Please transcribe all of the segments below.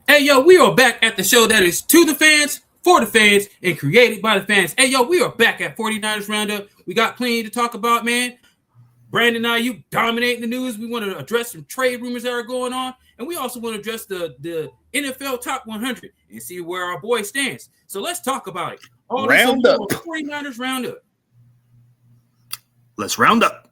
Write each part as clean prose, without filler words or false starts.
Hey, yo, we are back at the show that is to the fans, for the fans, and created by the fans. Hey, yo, we are back at 49ers Roundup. We got plenty to talk about, man. Brandon Ayuk dominating the news. We want to address some trade rumors that are going on. And we also want to address the NFL Top 100 and see where our boy stands. So let's talk about it. All this on 49ers Roundup. Let's round up.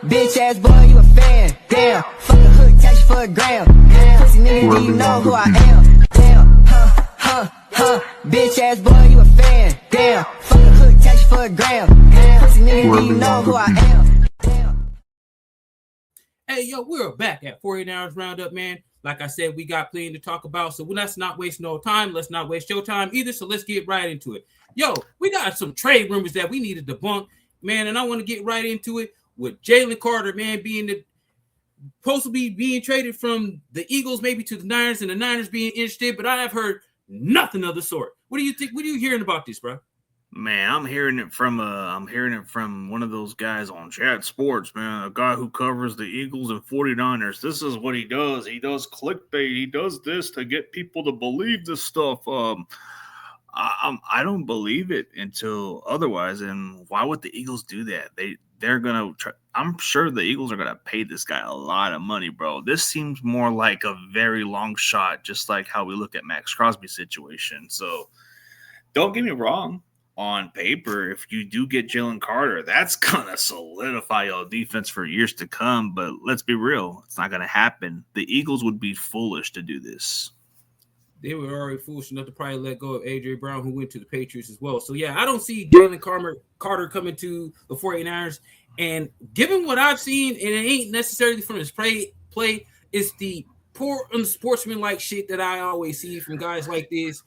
Bitch ass boy, you a fan. Damn, fuck a hood, tax you for a gram. Pussy nigga, do you know who I am? Damn, bitch ass boy, you a fan. Damn, fuck a hood, tax you for a gram. Pussy nigga, do you know who I am? Damn. Hey, yo, we're back at 49ers Roundup, man. Like I said, we got plenty to talk about, so let's not waste no time. Let's not waste your time either, so let's get right into it. Yo, we got some trade rumors that we need to debunk, man, and I want to get right into it with Jalen Carter, man, supposed to be being traded from the Eagles maybe to the Niners, and the Niners being interested, but I have heard nothing of the sort. What do you think? What are you hearing about this, bro? Man, I'm hearing it from one of those guys on Chat Sports, man, a guy who covers the Eagles and 49ers. This is what he does. He does clickbait. He does this to get people to believe this stuff. I don't believe it until otherwise. And why would the Eagles do that? They're gonna try. I'm sure the Eagles are gonna pay this guy a lot of money, bro. This seems more like a very long shot, just like how we look at Max Crosby's situation. So don't get me wrong. On paper, if you do get Jalen Carter, that's gonna solidify your defense for years to come. But let's be real, it's not gonna happen. The Eagles would be foolish to do this. They were already foolish enough to probably let go of A.J. Brown, who went to the Patriots as well. So, yeah, I don't see Jalen Carter coming to the 49ers. And given what I've seen, and it ain't necessarily from his play, it's the poor unsportsmanlike shit that I always see from guys like this.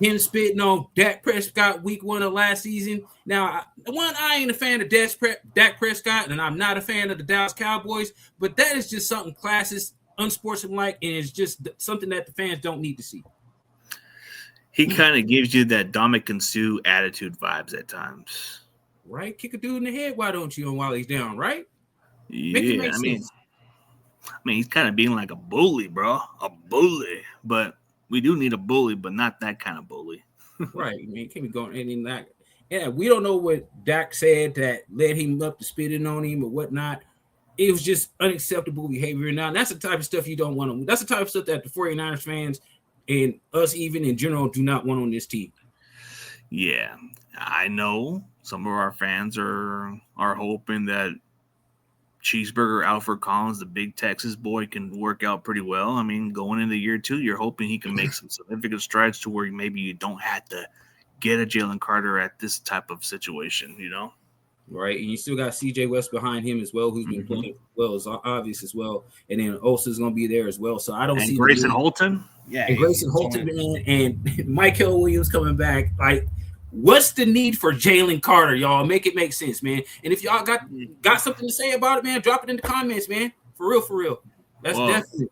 Him spitting on Dak Prescott week 1 of last season. Now, I ain't a fan of Dak Prescott, and I'm not a fan of the Dallas Cowboys, but that is just something classist, unsportsmanlike, and it's just something that the fans don't need to see. He kind of gives you that Dominican Sue attitude vibes at times. Right? Kick a dude in the head, why don't you, while he's down, right? Yeah, I mean, he's kind of being like a bully, bro. A bully. But we do need a bully, but not that kind of bully. Right. I mean, can't be going anything like. Yeah, we don't know what Dak said that led him up to spitting on him or whatnot. It was just unacceptable behavior. Now, that's the type of stuff you don't want to. That's the type of stuff that the 49ers fans and us even in general do not want on this team. Yeah, I know some of our fans are hoping that Cheeseburger Alfred Collins, the big Texas boy, can work out pretty well. I mean, going into year 2, you're hoping he can make some significant strides to where maybe you don't have to get a Jalen Carter at this type of situation, you know? Right, and you still got C.J. West behind him as well, who's been playing well, as obvious as well. And then Osa's going to be there as well. So I don't see Grayson Holton. Yeah, and Grayson Holton, man, and Michael Williams coming back. Like, what's the need for Jalen Carter, y'all? Make it make sense, man. And if y'all got something to say about it, man, drop it in the comments, man. For real. That's definitely.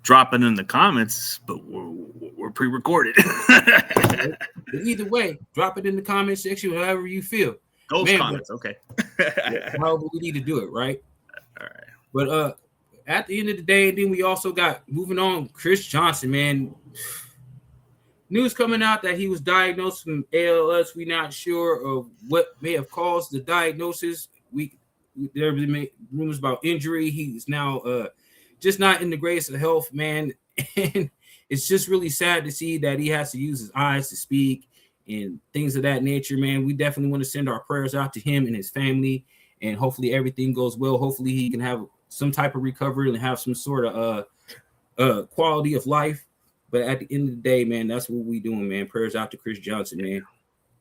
Drop it in the comments, but we're pre-recorded. But either way, drop it in the comment section, however you feel. Those comments, okay. However we need to do it, right? All right. But at the end of the day, then we also got, moving on, Chris Johnson, man. News coming out that he was diagnosed with ALS. We're not sure of what may have caused the diagnosis. There have been rumors about injury. He's now just not in the greatest of health, man. And it's just really sad to see that he has to use his eyes to speak and things of that nature, man. We definitely want to send our prayers out to him and his family, and hopefully everything goes well. Hopefully he can have some type of recovery and have some sort of quality of life. But at the end of the day, man, that's what we doing, man. Prayers out to Chris Johnson, man.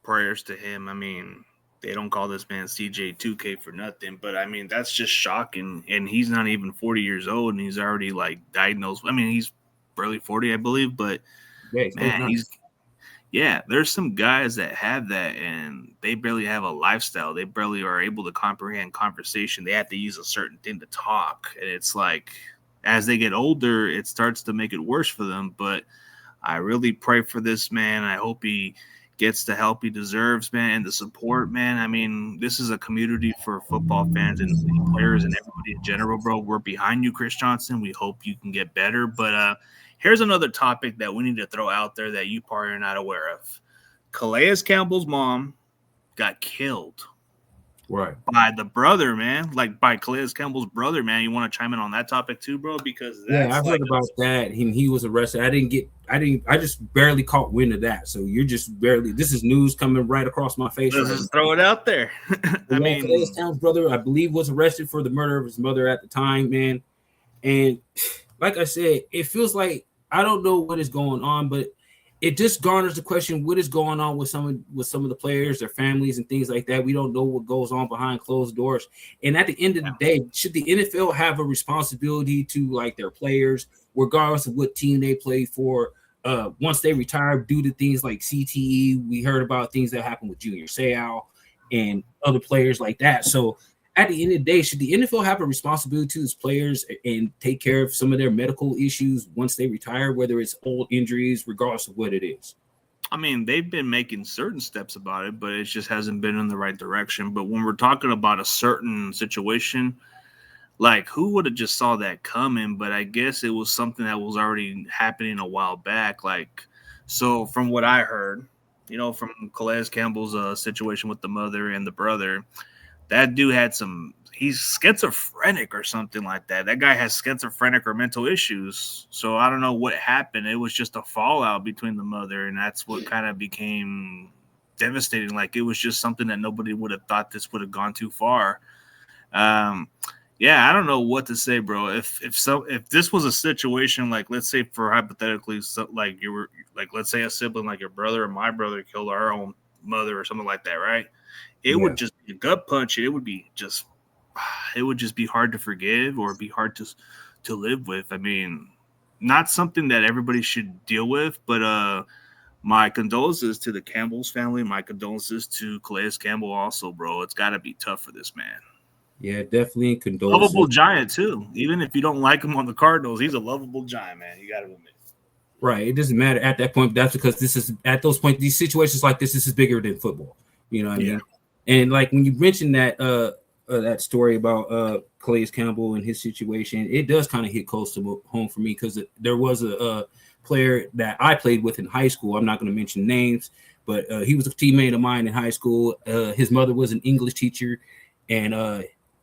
Prayers to him. I mean, they don't call this man CJ2K for nothing, but I mean, that's just shocking. And he's not even 40 years old, and he's already like diagnosed. I mean, he's barely 40, I believe, but yeah, man, there's some guys that have that and they barely have a lifestyle. They barely are able to comprehend conversation. They have to use a certain thing to talk. And it's like, as they get older, it starts to make it worse for them. But I really pray for this man. I hope he gets the help he deserves, man, and the support, man. I mean, this is a community for football fans and players and everybody in general, bro. We're behind you, Chris Johnson. We hope you can get better. But here's another topic that we need to throw out there that you probably are not aware of. Calais Campbell's mom got killed. Right. By the brother, man. Like by Calais Campbell's brother, man. You want to chime in on that topic too, bro? Because that's I've heard about that. He was arrested. I just barely caught wind of that. So you're just barely, this is news coming right across my face. Let's just throw it out there. I mean, Calais Campbell's brother, I believe, was arrested for the murder of his mother at the time, man. And like I said, it feels like I don't know what is going on, but it just garners the question: what is going on with some of the players, their families, and things like that? We don't know what goes on behind closed doors. And at the end of the day, should the NFL have a responsibility to like their players, regardless of what team they play for, once they retire, due to things like CTE? We heard about things that happened with Junior Seau and other players like that. So at the end of the day, should the NFL have a responsibility to its players and take care of some of their medical issues once they retire, whether it's old injuries, regardless of what it is? I mean, they've been making certain steps about it, but it just hasn't been in the right direction. But when we're talking about a certain situation, like who would have just saw that coming? But I guess it was something that was already happening a while back. Like, so from what I heard, you know, from Calais Campbell's situation with the mother and the brother, that dude had he's schizophrenic or something like that. That guy has schizophrenic or mental issues. So I don't know what happened. It was just a fallout between the mother, and that's what kind of became devastating. Like it was just something that nobody would have thought this would have gone too far. Yeah, I don't know what to say, bro. If this was a situation like, let's say for hypothetically, like you were like, let's say a sibling like your brother or my brother killed our own mother or something like that, right? It would just be a gut punch. It would just be hard to forgive or be hard to live with. I mean, not something that everybody should deal with, but my condolences to the Campbell's family. My condolences to Calais Campbell also, bro. It's got to be tough for this man. Yeah, definitely condolences. Lovable giant too. Even if you don't like him on the Cardinals, he's a lovable giant, man. You got to admit. Right. It doesn't matter at that point. That's because this is at those points. These situations like this is bigger than football. You know what I mean? And like when you mentioned that that story about Calais Campbell and his situation, it does kind of hit close to home for me because there was a player that I played with in high school. I'm not going to mention names, but he was a teammate of mine in high school. His mother was an English teacher, and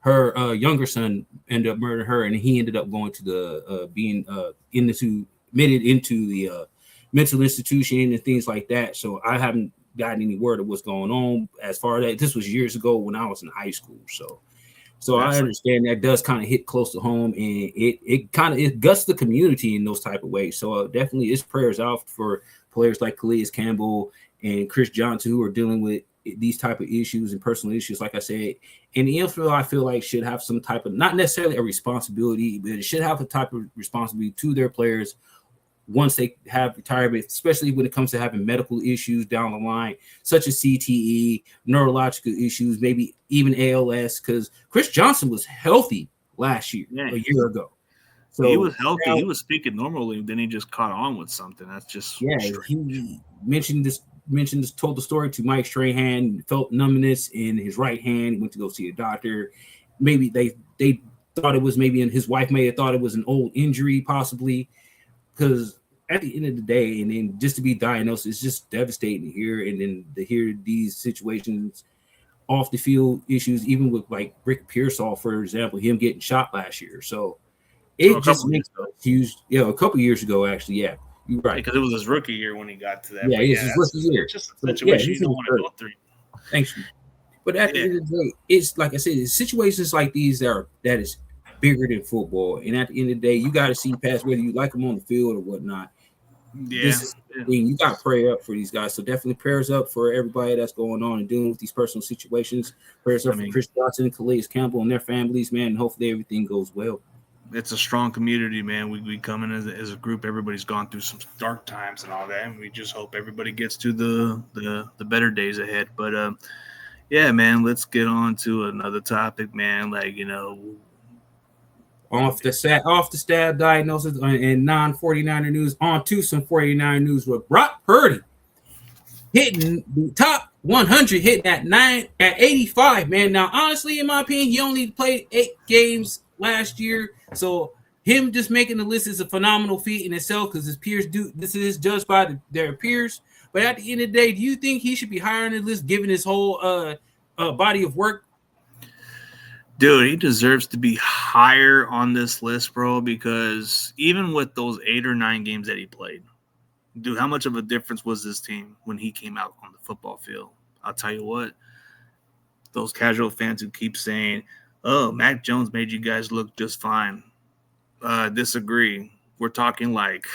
her younger son ended up murdering her, and he ended up going to the being admitted into the mental institution and things like that. So I haven't gotten any word of what's going on as far as that. This was years ago when I was in high school. So I understand that does kind of hit close to home, and it guts the community in those type of ways. So definitely it's prayers out for players like Calais Campbell and Chris Johnson who are dealing with these type of issues and personal issues, like I said. And the NFL, I feel like, should have some type of, not necessarily a responsibility, but it should have a type of responsibility to their players once they have retirement, especially when it comes to having medical issues down the line, such as CTE, neurological issues, maybe even ALS, because Chris Johnson was healthy last year, a year ago. So he was healthy. He was speaking normally. Then he just caught on with something. That's just strange. He told the story to Mike Strahan, felt numbness in his right hand. He went to go see a doctor. Maybe they thought it was his wife may have thought it was an old injury, possibly, because at the end of the day, and then just to be diagnosed, it's just devastating to hear. And then to hear these situations off the field issues, even with like Rick Pearsall, for example, him getting shot last year. So it just makes a huge, a couple years ago, actually. Yeah, you're right. Because it was his rookie year when he got to that. Yeah, it's his rookie year. It's just a situation you don't want to go through. Thanks. But at the end of the day, it's like I said, it's situations like these that is bigger than football. And at the end of the day, you got to see past whether you like them on the field or whatnot. Yeah. This is the thing. You got to pray up for these guys. So definitely prayers up for everybody that's going on and dealing with these personal situations. Prayers up for Chris Johnson and Calais Campbell and their families, man. And hopefully everything goes well. It's a strong community, man. We come in as a group. Everybody's gone through some dark times and all that, and we just hope everybody gets to the better days ahead. But yeah, man, let's get on to another topic, man. Like, off the stab diagnosis and non-49er news, on to some 49er news with Brock Purdy. hitting the top 100, hitting at 85, man. Now, honestly, in my opinion, he only played 8 games last year, so him just making the list is a phenomenal feat in itself because his peers do. This is judged by their peers. But at the end of the day, do you think he should be higher on the list given his whole body of work? Dude, he deserves to be higher on this list, bro, because even with those 8 or 9 games that he played, dude, how much of a difference was this team when he came out on the football field? I'll tell you what, those casual fans who keep saying, oh, Mac Jones made you guys look just fine. Disagree. We're talking like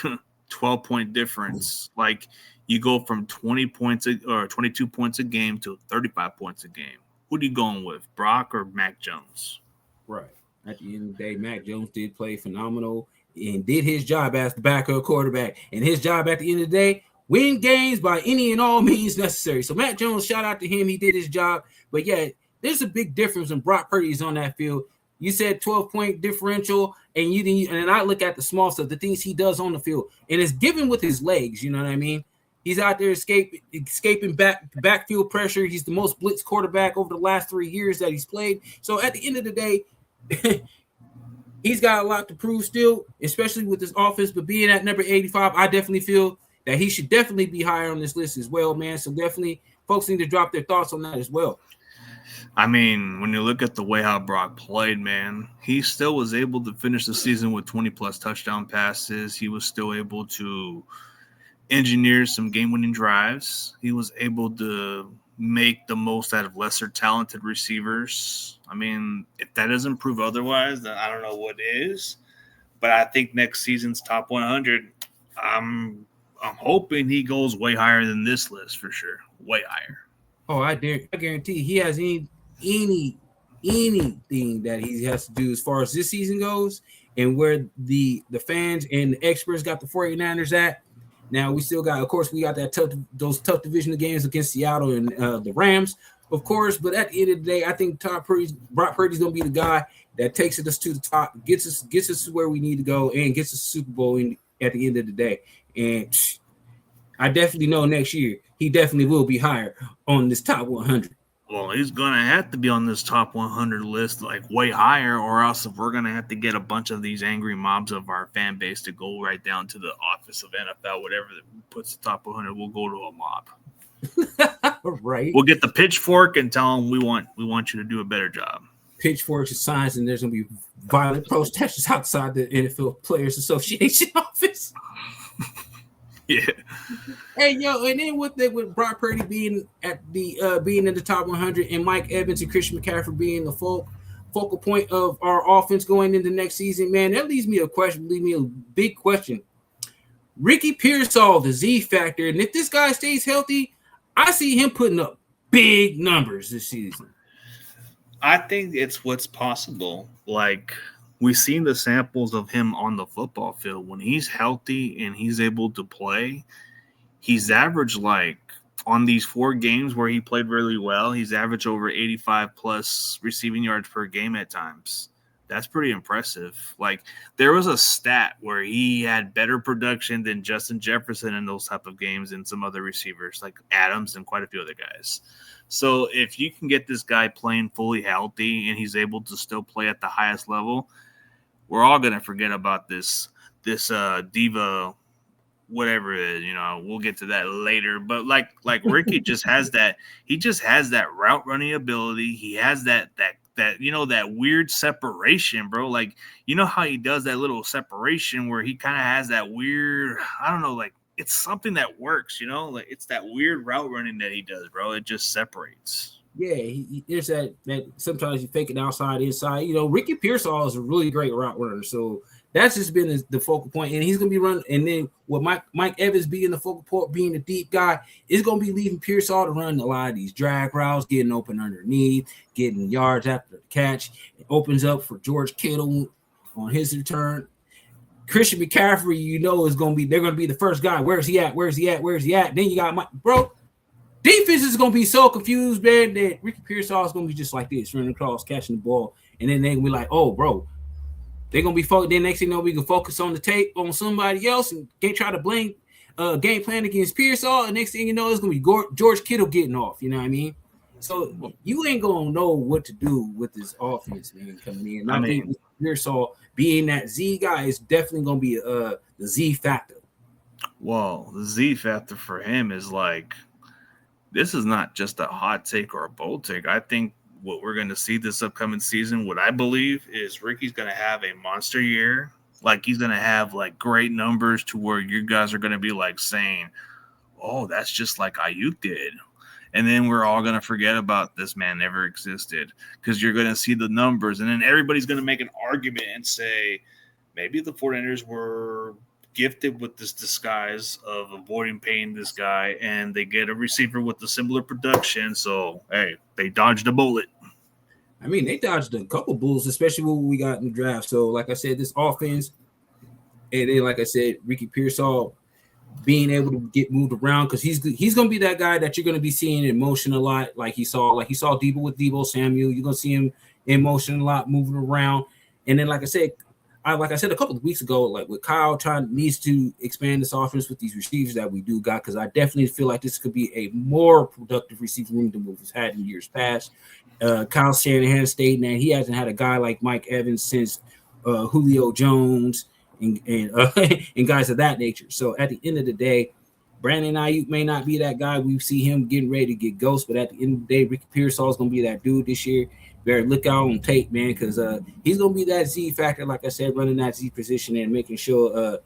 12-point difference. Like you go from 20 points or 22 points a game to 35 points a game. Who are you going with, Brock or Mac Jones? Right. At the end of the day, Mac Jones did play phenomenal and did his job as the backup quarterback. And his job at the end of the day, win games by any and all means necessary. So Mac Jones, shout out to him. He did his job. But yeah, there's a big difference when Brock Purdy is on that field. You said 12-point differential, and and I look at the small stuff, the things he does on the field, and it's given with his legs. You know what I mean? He's out there escaping backfield pressure. He's the most blitz quarterback over the last 3 years that he's played. So at the end of the day, he's got a lot to prove still, especially with this offense. But being at number 85, I definitely feel that he should definitely be higher on this list as well, man. So definitely folks need to drop their thoughts on that as well. I mean, when you look at the way how Brock played, man, he still was able to finish the season with 20-plus touchdown passes. He was still able to engineer some game-winning drives. He was able to make the most out of lesser talented receivers. I mean, if that doesn't prove otherwise, then I don't know what is. But I think next season's top 100, I'm hoping he goes way higher than this list for sure. Way higher. Oh, I guarantee he has anything that he has to do as far as this season goes and where the fans and the experts got the 49ers at. Now we still got, of course, we got those tough divisional games against Seattle and the Rams, of course. But at the end of the day, I think Brock Purdy's gonna be the guy that takes us to the top, gets us to where we need to go, and gets us Super Bowl at the end of the day. And I definitely know next year he definitely will be higher on this top 100. Well, he's going to have to be on this top 100 list, like way higher, or else if we're going to have to get a bunch of these angry mobs of our fan base to go right down to the office of NFL, whatever that puts the top 100, we'll go to a mob. Right. We'll get the pitchfork and tell them we want you to do a better job. Pitchforks and signs, and there's going to be violent protests outside the NFL Players Association office. Yeah. Hey, yo, and then with Brock Purdy being at the being in the top 100 and Mike Evans and Christian McCaffrey being the focal point of our offense going into next season, man, that leaves me a big question. Ricky Pearsall, the Z factor, and if this guy stays healthy, I see him putting up big numbers this season. I think it's what's possible. Like, we've seen the samples of him on the football field. When he's healthy and he's able to play, he's averaged, like, on these 4 games where he played really well, he's averaged over 85-plus receiving yards per game at times. That's pretty impressive. Like, there was a stat where he had better production than Justin Jefferson in those type of games and some other receivers like Adams and quite a few other guys. So if you can get this guy playing fully healthy and he's able to still play at the highest level, we're all going to forget about this diva, whatever it is, we'll get to that later. But like Ricky just has that, he just has that route running ability. He has that weird separation, bro. Like, how he does that little separation where he kind of has that weird, I don't know, like, it's something that works, like it's that weird route running that he does, bro. It just separates. Yeah, there's that sometimes you fake it outside, inside. Ricky Pearsall is a really great route runner. So that's just been the focal point. And he's going to be running. And then with Mike Evans being the focal point, being the deep guy, is going to be leaving Pearsall to run a lot of these drag routes, getting open underneath, getting yards after the catch. It opens up for George Kittle on his return. Christian McCaffrey, is going to be, they're going to be the first guy. Where's he at? Where's he at? Where's he at? Then you got bro. Defense is going to be so confused, man, that Ricky Pearsall is going to be just like this, running across, catching the ball. And then they're going to be like, oh, bro, they're going to be focused. Then next thing you know, we can focus on the tape on somebody else and can't try to blame game plan against Pearsall, and next thing you know, it's gonna be George Kittle getting off. You know what I mean? So you ain't gonna know what to do with this offense, man, coming in. I think Pearsall being that Z guy is definitely gonna be the Z factor. Well, the Z factor for him is like, this is not just a hot take or a bold take. I think what we're going to see this upcoming season, what I believe is Ricky's going to have a monster year. Like, he's going to have like great numbers to where you guys are going to be like saying, oh, that's just like Ayuk did. And then we're all going to forget about this man never existed, because you're going to see the numbers. And then everybody's going to make an argument and say, maybe the 49ers were gifted with this disguise of avoiding paying this guy, and they get a receiver with a similar production. So, hey, they dodged a bullet. I mean, they dodged a couple bulls, especially what we got in the draft. So, like I said, this offense, and then, like I said, Ricky Pearsall being able to get moved around, because he's going to be that guy that you're going to be seeing in motion a lot, like he saw Debo with Debo Samuel. You're going to see him in motion a lot, moving around. And then, like I said a couple of weeks ago, like with Kyle needs to expand this offense with these receivers that we do got, because I definitely feel like this could be a more productive receiver room than we've had in years past. Kyle Shanahan stating that he hasn't had a guy like Mike Evans since Julio Jones and guys of that nature. So at the end of the day, Brandon Ayuk may not be that guy. We see him getting ready to get ghost, but at the end of the day, Ricky Pearsall is going to be that dude this year. Better look out on tape, man, because he's going to be that Z factor, like I said, running that Z position and making sure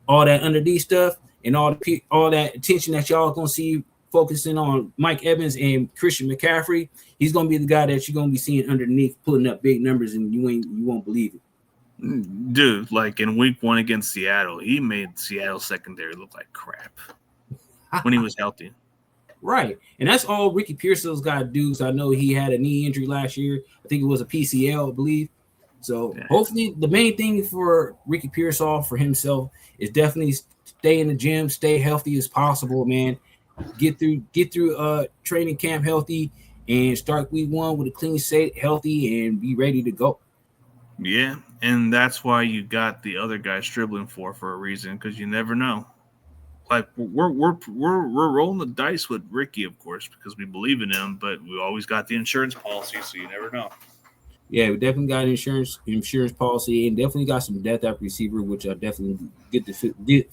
all that underneath stuff and all that attention that y'all going to see focusing on Mike Evans and Christian McCaffrey. He's going to be the guy that you're going to be seeing underneath, putting up big numbers, and you won't believe it. Dude, like in week 1 against Seattle, he made Seattle secondary look like crap when he was healthy. Right. And that's all Ricky Pearsall's got to do. So I know he had a knee injury last year. I think it was a PCL, I believe. So hopefully the main thing for Ricky Pearsall, for himself, is definitely stay in the gym, stay healthy as possible, man. Get through training camp healthy and start week 1 with a clean slate, healthy, and be ready to go. Yeah, and that's why you got the other guy dribbling for a reason, because you never know. Like we're rolling the dice with Ricky, of course, because we believe in him, but we always got the insurance policy, so you never know. Yeah, we definitely got insurance policy, and definitely got some depth at receiver, which I definitely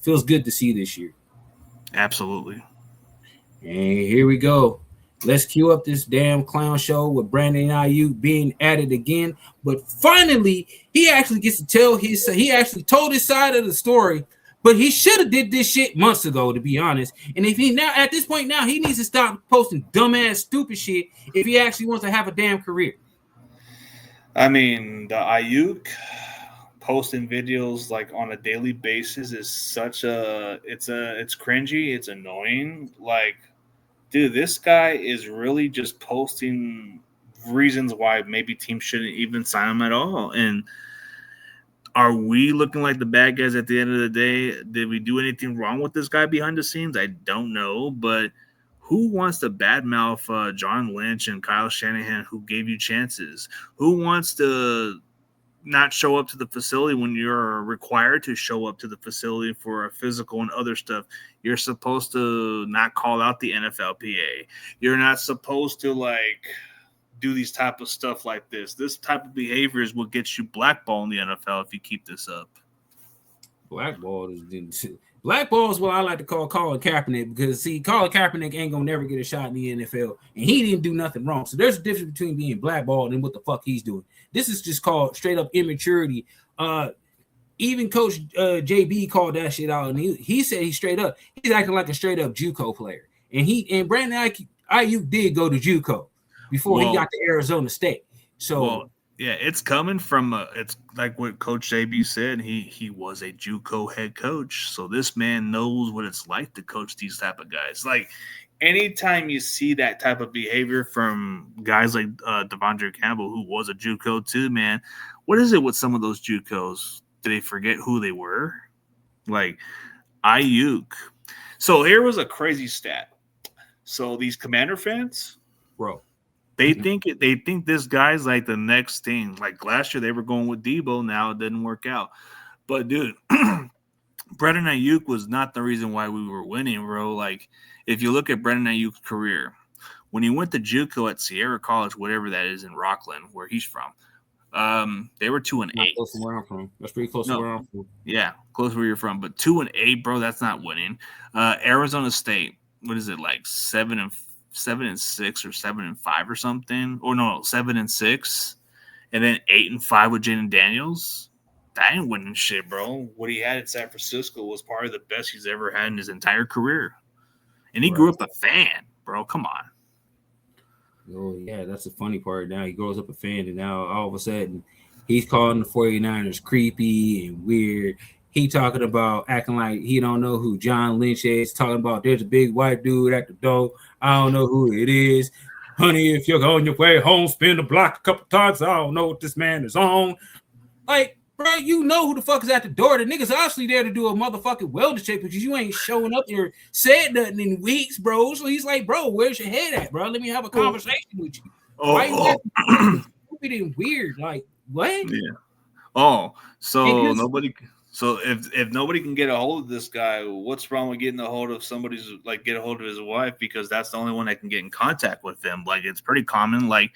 feels good to see this year. Absolutely. And here we go. Let's cue up this damn clown show with Brandon Ayuk being added again. But finally, he actually gets to tell he actually told his side of the story. But he should have did this shit months ago, to be honest. And if he now at this point now, he needs to stop posting dumbass stupid shit if he actually wants to have a damn career. I mean, the Ayuk posting videos like on a daily basis is such it's cringy, it's annoying. Like, dude, this guy is really just posting reasons why maybe teams shouldn't even sign him at all. And are we looking like the bad guys at the end of the day? Did we do anything wrong with this guy behind the scenes? I don't know, but who wants to badmouth John Lynch and Kyle Shanahan, who gave you chances? Who wants to not show up to the facility when you're required to show up to the facility for a physical and other stuff? You're supposed to not call out the NFLPA. You're not supposed to do these type of stuff like this. This type of behavior is what gets you blackballed in the NFL if you keep this up. Blackball is what I like to call Colin Kaepernick, because see, Colin Kaepernick ain't gonna never get a shot in the NFL, and he didn't do nothing wrong. So there's a difference between being blackballed and what the fuck he's doing. This is just called straight up immaturity. Even Coach JB called that shit out, and he said he's acting like a straight up JUCO player. And Brandon Ayuk did go to JUCO before he got to Arizona State. So yeah, it's coming from it's like what Coach JB said. He was a JUCO head coach, so this man knows what it's like to coach these type of guys. Like, anytime you see that type of behavior from guys like Devondre Campbell, who was a JUCO too, man, what is it with some of those JUCOs? Do they forget who they were? Like Ayuk. So here was a crazy stat. So these Commander fans, bro, they think this guy's like the next thing. Like last year, they were going with Debo. Now it didn't work out. But dude, Brandon Ayuk was not the reason why we were winning, bro. Like, if you look at Brandon Ayuk's career, when he went to JUCO at Sierra College, whatever that is in Rockland, where he's from, they were 2-8. Close to where I'm from. That's pretty close to where I'm from. Yeah, close where you're from. But 2-8, bro, that's not winning. Arizona State, what is it, like 7-6 or 7-5 or something? Or no, 7-6, and then 8-5 with Jaden Daniels. That ain't winning shit, bro. What he had at San Francisco was probably the best he's ever had in his entire career. And he grew up a fan, bro. Come on. Oh, yeah, that's the funny part. Now he grows up a fan, and now all of a sudden he's calling the 49ers creepy and weird. He talking about acting like he don't know who John Lynch is, talking about there's a big white dude at the door. I don't know who it is. Honey, if you're on your way home, spin the block a couple times. I don't know what this man is on. Like, bro, you know who the fuck is at the door. The niggas obviously there to do a motherfucking wellness check because you ain't showing up here, said nothing in weeks, bro. So he's like, bro, where's your head at, bro? Let me have a conversation with you. Why you stupid and weird? Like, what? Yeah. Oh, so nobody. So if nobody can get a hold of this guy, what's wrong with getting a hold of somebody's, like, get a hold of his wife, because that's the only one that can get in contact with them. Like, it's pretty common. Like,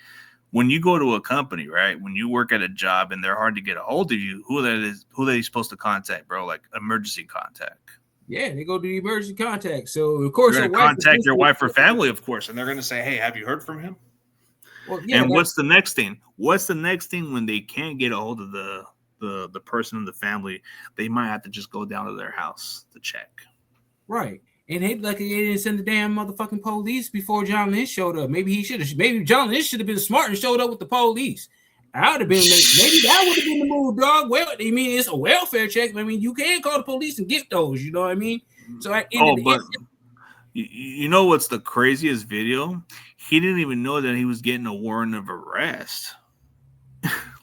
when you go to a company, right? When you work at a job and they're hard to get a hold of you, who are they supposed to contact, bro? Like emergency contact. Yeah, they go to the emergency contact. So of course, you're gonna contact your wife or family, of course, and they're gonna say, "Hey, have you heard from him?" Well, yeah. And what's the next thing? What's the next thing when they can't get a hold of the person in the family? They might have to just go down to their house to check. Right. And they didn't send the damn motherfucking police before John Lynch showed up. Maybe John Lynch should have been smart and showed up with the police. I would have been maybe that would have been the move, dog. Well, I mean, it's a welfare check. I mean, you can call the police and get those. You know what I mean? So you know what's the craziest video? He didn't even know that he was getting a warrant of arrest.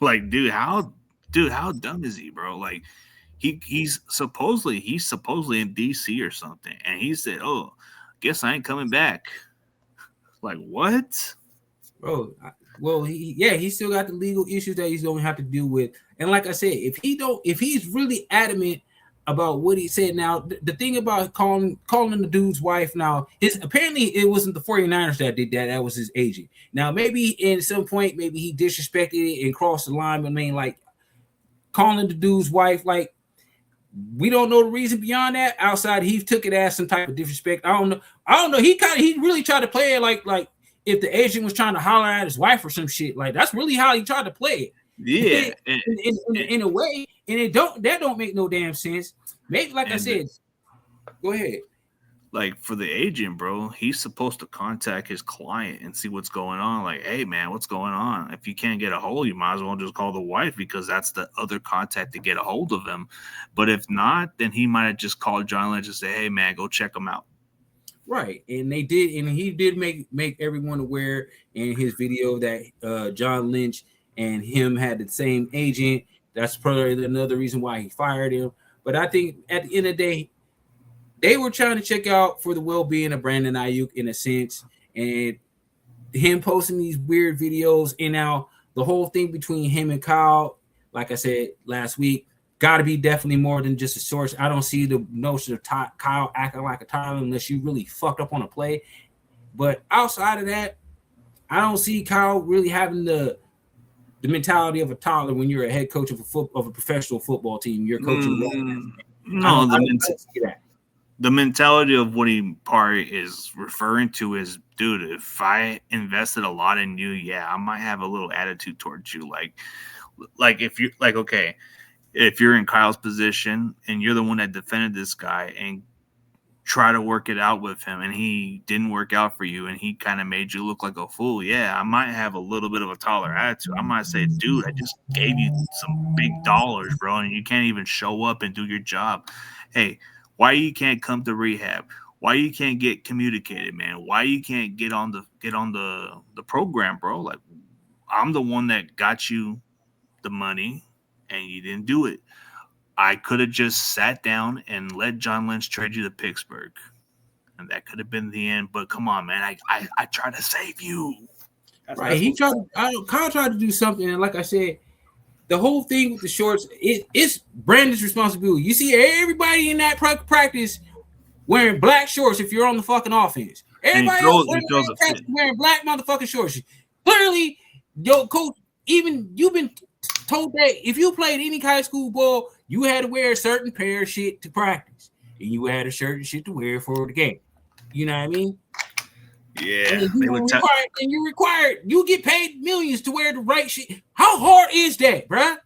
Like, dude, how dumb is he, bro? Like, he's supposedly in DC or something, and he said, "Oh, guess I ain't coming back." Like, what, bro? Well, he still got the legal issues that he's gonna have to deal with. And like I said, if he's really adamant about what he said, now the thing about calling the dude's wife, now apparently it wasn't the 49ers that did that. That was his agent. Now maybe at some point maybe he disrespected it and crossed the line. But I mean, like, calling the dude's wife, like, we don't know the reason beyond that. Outside, he took it as some type of disrespect. I don't know. He really tried to play it like if the agent was trying to holler at his wife or some shit. Like, that's really how he tried to play it. Yeah, in a way, and that don't make no damn sense. Maybe, like I said, go ahead. Like, for the agent, bro, he's supposed to contact his client and see what's going on. Like, hey, man, what's going on? If you can't get a hold, you might as well just call the wife, because that's the other contact to get a hold of him. But if not, then he might have just called John Lynch and say, hey, man, go check him out. Right. And they did, and he did make everyone aware in his video that John Lynch and him had the same agent. That's probably another reason why he fired him. But I think at the end of the day, they were trying to check out for the well-being of Brandon Ayuk in a sense, and him posting these weird videos. And now the whole thing between him and Kyle, like I said last week, got to be definitely more than just a source. I don't see the notion of Kyle acting like a toddler unless you really fucked up on a play. But outside of that, I don't see Kyle really having the mentality of a toddler when you're a head coach of a professional football team. You're coaching. No, the mentality of what he probably is referring to is, dude, if I invested a lot in you, yeah, I might have a little attitude towards you. Like if you like, okay, if you're in Kyle's position and you're the one that defended this guy and try to work it out with him and he didn't work out for you and he kind of made you look like a fool, yeah, I might have a little bit of a taller attitude. I might say, dude, I just gave you some big dollars, bro, and you can't even show up and do your job. Hey, why you can't come to rehab? Why you can't get communicated, man? Why you can't get on the program, bro? Like, I'm the one that got you the money and you didn't do it. I could have just sat down and let John Lynch trade you to Pittsburgh, and that could have been the end. But come on, man, I tried to save you. Kyle tried to do something, and like I said, the whole thing with the shorts, it's Brandon's responsibility. You see everybody in that practice wearing black shorts if you're on the fucking offense. Everybody else wearing black motherfucking shorts. Clearly, your coach, even you've been told that if you played any high school ball, you had to wear a certain pair of shit to practice, and you had a certain shit to wear for the game. You know what I mean? Yeah. And you're required. You get paid millions to wear the right shit. How hard is that, bruh?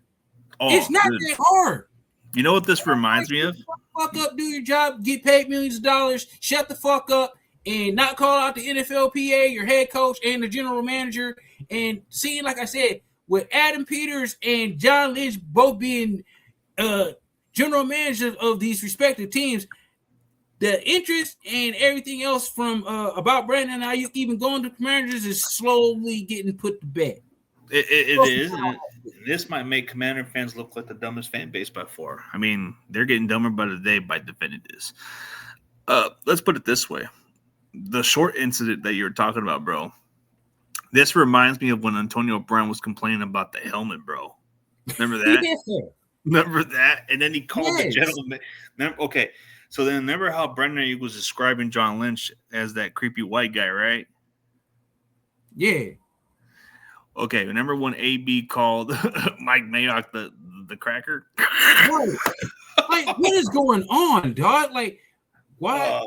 It's not that hard. You know what this reminds me of? Fuck up, do your job, get paid millions of dollars, shut the fuck up, and not call out the NFLPA, your head coach, and the general manager. And seeing, like I said, with Adam Peters and John Lynch both being general managers of these respective teams, the interest and everything else from about Brandon Ayuk even going to Commanders is slowly getting put to bed. It is. And this might make Commander fans look like the dumbest fan base by far. I mean, they're getting dumber by the day by defending this. Let's put it this way. The short incident that you're talking about, bro, this reminds me of when Antonio Brown was complaining about the helmet, bro. Remember that? Yeah. Remember that? And then he called the gentleman. Okay. So then remember how Brandon Ayuk was describing John Lynch as that creepy white guy, right? Yeah. Okay. Remember when AB called Mike Mayock the cracker? Like, what is going on, dog? Like, why?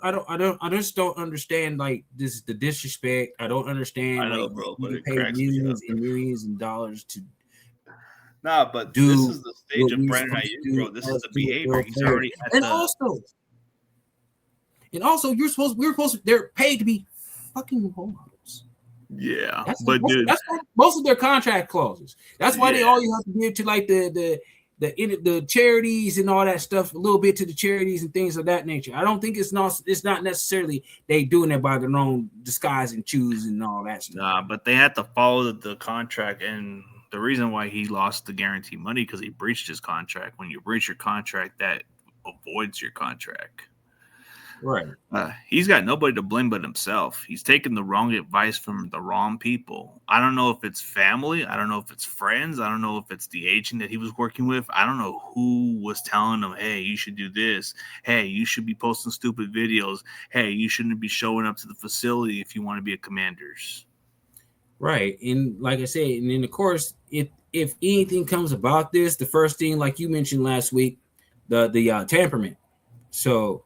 I just don't understand. Like, this is the disrespect. I don't understand. I know, like, bro. But you it pay cracks millions and millions of dollars to. Nah, but this is the stage of Brandon Ayuk, bro. This is the behavior. He's already at and also, we're supposed to. They're paid to be fucking role models. Yeah, that's dude, that's most of their contract clauses. That's why they all you have to give to like the charities and all that stuff. A little bit to the charities and things of that nature. I don't think it's not necessarily they doing it by their own disguise and choose and all that stuff. Nah, but they had to follow the contract, and the reason why he lost the guarantee money because he breached his contract. When you breach your contract, that avoids your contract. Right. He's got nobody to blame but himself. He's taken the wrong advice from the wrong people. I don't know if it's family. I don't know if it's friends. I don't know if it's the agent that he was working with. I don't know who was telling him, hey, you should do this. Hey, you should be posting stupid videos. Hey, you shouldn't be showing up to the facility if you want to be a Commanders. Right. And like I said, and then of course, if anything comes about this, the first thing, like you mentioned last week, the tampering. So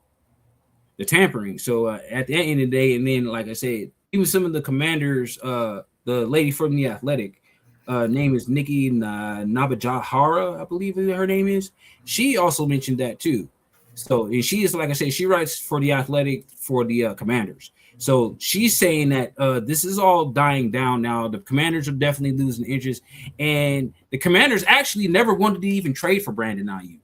the tampering. So at the end of the day, and then like I said, even some of the Commanders, the lady from The Athletic, name is Nikki Nabajahara, I believe her name is. She also mentioned that too. So and she is, like I said, she writes for The Athletic for the Commanders. So she's saying that this is all dying down now. The Commanders are definitely losing interest, and the Commanders actually never wanted to even trade for Brandon Ayuk.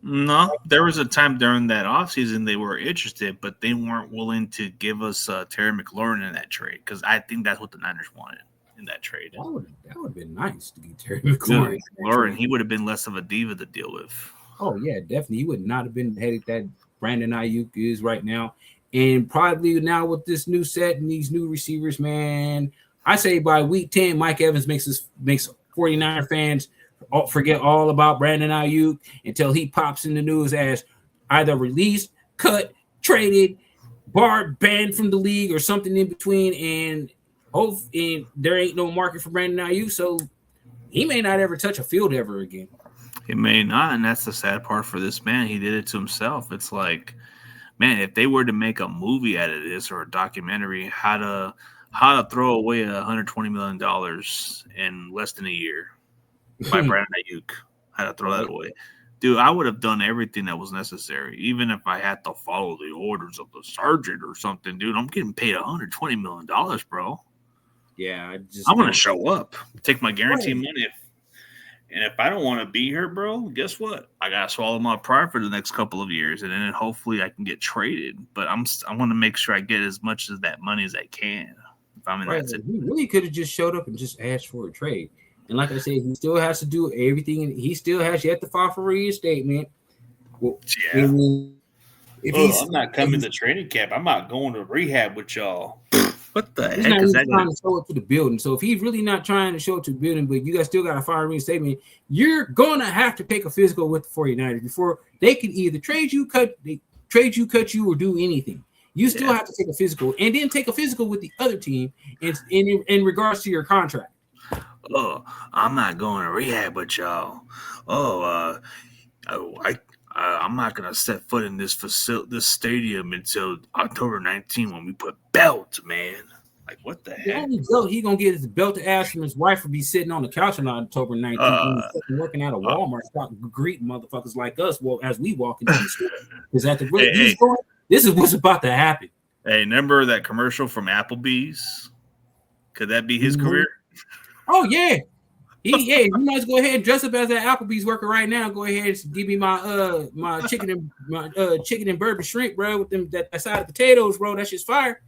No, there was a time during that offseason they were interested, but they weren't willing to give us Terry McLaurin in that trade because I think that's what the Niners wanted in that trade. That would have been nice to get Terry McLaurin. McLaurin, he would have been less of a diva to deal with. Oh, yeah, definitely. He would not have been the headache that Brandon Ayuk is right now. And probably now with this new set and these new receivers, man, I say by week 10, Mike Evans makes 49er fans forget all about Brandon Ayuk until he pops in the news as either released, cut, traded, barred, banned from the league, or something in between. And there ain't no market for Brandon Ayuk, so he may not ever touch a field ever again. He may not, and that's the sad part for this man. He did it to himself. It's like, man, if they were to make a movie out of this or a documentary, how to throw away $120 million in less than a year by Brandon Ayuk, how to throw that away. Dude, I would have done everything that was necessary, even if I had to follow the orders of the sergeant or something. Dude, I'm getting paid $120 million, bro. Yeah, I'm going to show up, take my guarantee money. And if I don't want to be here, bro, guess what? I got to swallow my pride for the next couple of years, and then hopefully I can get traded. But I want to make sure I get as much of that money as I can. If I'm in that situation. He really could have just showed up and just asked for a trade. And like I said, he still has to do everything, and he still has yet to file for reinstatement. Well, yeah. I'm not coming to training camp. I'm not going to rehab with y'all. What the He's heck not is even that? trying to show it to the building. So if he's really not trying to show it to the building, but you guys still got to fire reinstatement, you're gonna have to take a physical with the 49ers before they can either trade you, cut you, or do anything. You still have to take a physical and then take a physical with the other team in regards to your contract. Oh, I'm not going to rehab with y'all. I'm not gonna set foot in this stadium until October 19 when we put belts, man. Like, what the The heck? only belt he gonna get is the belt to ask from his wife will be sitting on the couch on October 19th working out of Walmart, greeting motherfuckers like us as we walk into the store. Because at the rate this is what's about to happen. Hey, remember that commercial from Applebee's? Could that be his career? Oh yeah. You might go ahead and dress up as that Applebee's worker right now. Go ahead and give me my my chicken and bourbon shrimp, bro, with them that side of potatoes, bro. That shit's fire.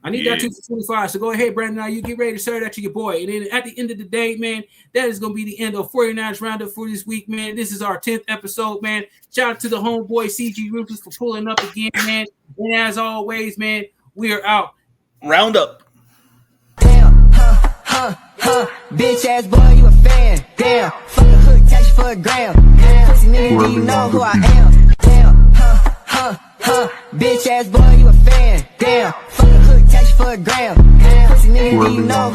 I need that 2 for 25. So go ahead, Brandon. Now you get ready to serve that to your boy. And then at the end of the day, man, that is gonna be the end of 49ers Roundup for this week, man. This is our 10th episode, man. Shout out to the homeboy CG Ruthless for pulling up again, man. And as always, man, we are out. Roundup. Bitch ass boy, you a fan. Damn, fuck a hook, catch you for a gram. Pussy nigga, do you know who I am? Damn, bitch ass boy, you a fan. Damn, fuck a hook, catch you for a gram. Pussy nigga, do you know who